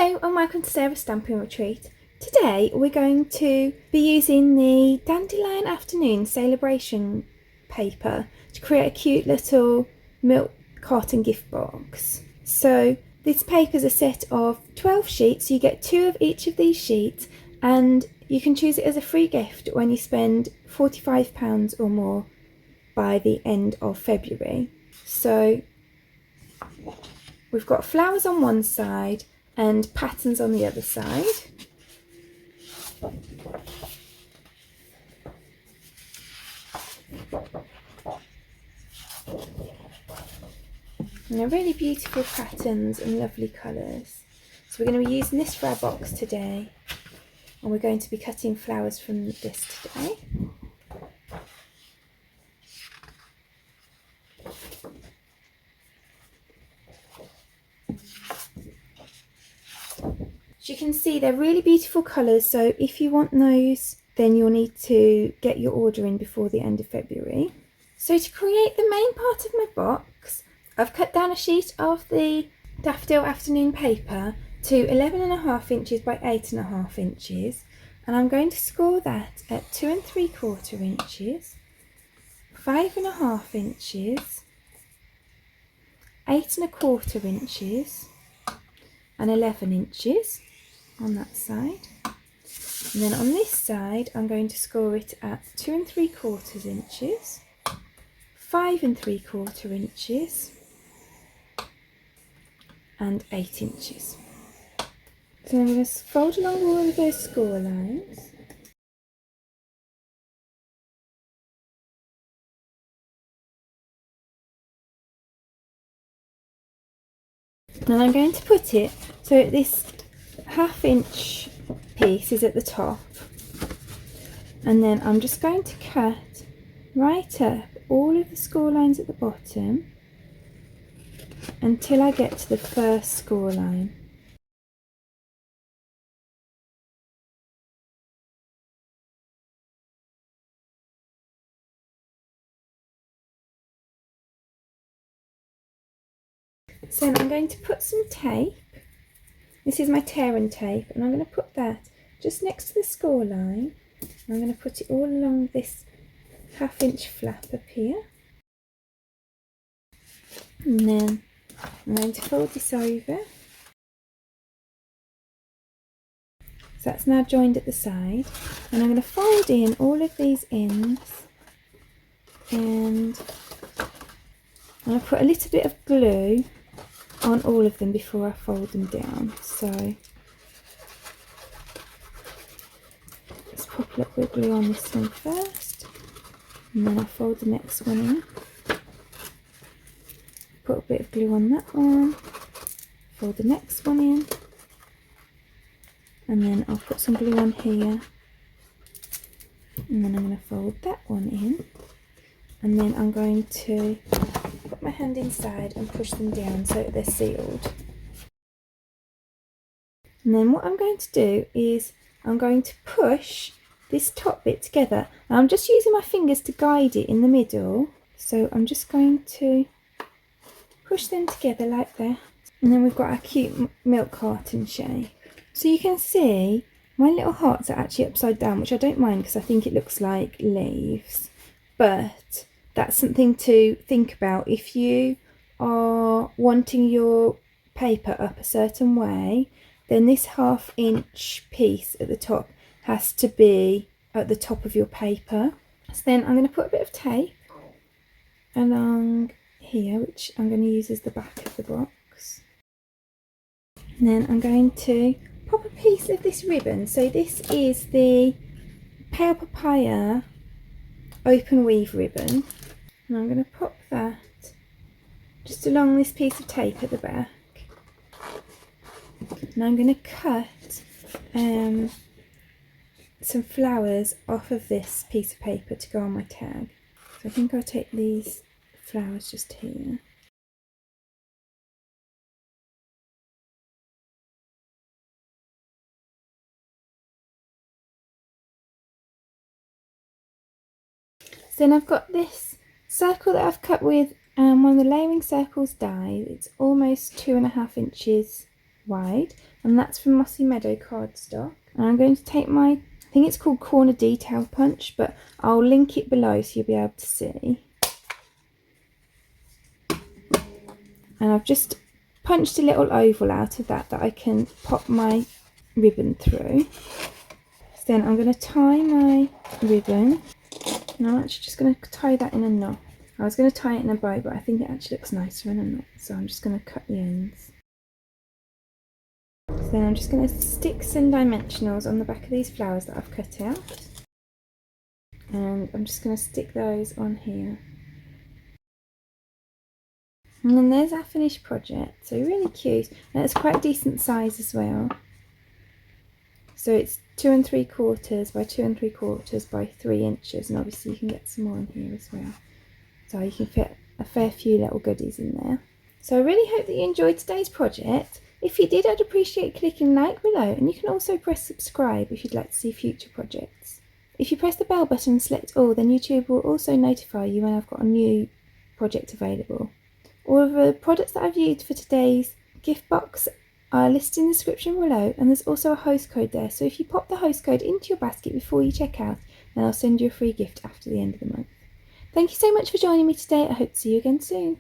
Hello and welcome to Sarah's Stamping Retreat. Today we're going to be using the Daffodil Afternoon celebration paper to create a cute little Milk Carton Gift Box. So this paper is a set of 12 sheets, so you get 2 of each of these sheets and you can choose it as a free gift when you spend £45 or more by the end of February. So we've got flowers on one side and patterns on the other side. And they're really beautiful patterns and lovely colours. So we're going to be using this for our box today, and we're going to be cutting flowers from this today. As you can see, they're really beautiful colours, so if you want those, then you'll need to get your order in before the end of February. So to create the main part of my box, I've cut down a sheet of the Daffodil Afternoon paper to 11.5 inches by 8.5 inches, and I'm going to score that at 2 3/4 inches, 5.5 inches, 8.25 inches, and 11 inches on that side. And then on this side I'm going to score it at 2 3/4 inches, 5 3/4 inches, and 8 inches. So I'm going to fold along all of those score lines. And I'm going to put it so this 1/2 inch piece is at the top, and then I'm just going to cut right up all of the score lines at the bottom until I get to the first score line. So I'm going to put some tape. This is my tear and tape, and I'm going to put that just next to the score line. I'm going to put it all along this 1/2 inch flap up here. And then I'm going to fold this over. So that's now joined at the side. And I'm going to fold in all of these ends, and I'm going to put a little bit of glue on all of them before I fold them down. So let's pop a little bit of glue on this one first, and then I'll fold the next one in. Put a bit of glue on that one, fold the next one in, and then I'll put some glue on here, and then I'm going to fold that one in, and then I'm going to put my hand inside and push them down so that they're sealed. And then what I'm going to do is I'm going to push this top bit together. Now I'm just using my fingers to guide it in the middle, so I'm just going to push them together like that, and then we've got our cute milk carton shape. So you can see my little hearts are actually upside down, which I don't mind because I think it looks like leaves, but that's something to think about. If you are wanting your paper up a certain way, then this 1/2 inch piece at the top has to be at the top of your paper. So then I'm going to put a bit of tape along here, which I'm going to use as the back of the box. And then I'm going to pop a piece of this ribbon. So this is the Pale Papaya open weave ribbon, and I'm going to pop that just along this piece of tape at the back. And I'm going to cut some flowers off of this piece of paper to go on my tag. So I think I'll take these flowers just here. So then I've got this circle that I've cut with one of the layering circles die. It's almost 2.5 inches wide, and that's from Mossy Meadow cardstock. And I'm going to take my, I think it's called Corner Detail Punch, but I'll link it below so you'll be able to see. And I've just punched a little oval out of that I can pop my ribbon through. So then I'm going to tie my ribbon, and I'm actually just going to tie that in a knot. I was going to tie it in a bow, but I think it actually looks nicer in a knot, so I'm just going to cut the ends. So then I'm just going to stick some dimensionals on the back of these flowers that I've cut out, and I'm just going to stick those on here. And then there's our finished project, so really cute, and it's quite a decent size as well. So it's 2 3/4 by 2 3/4 by 3 inches, and obviously you can get some more in here as well. So you can fit a fair few little goodies in there. So I really hope that you enjoyed today's project. If you did, I'd appreciate clicking like below, and you can also press subscribe if you'd like to see future projects. If you press the bell button and select all, then YouTube will also notify you when I've got a new project available. All of the products that I've used for today's gift box are listed in the description below, and there's also a host code there, so if you pop the host code into your basket before you check out, then I'll send you a free gift after the end of the month. Thank you so much for joining me today. I hope to see you again soon.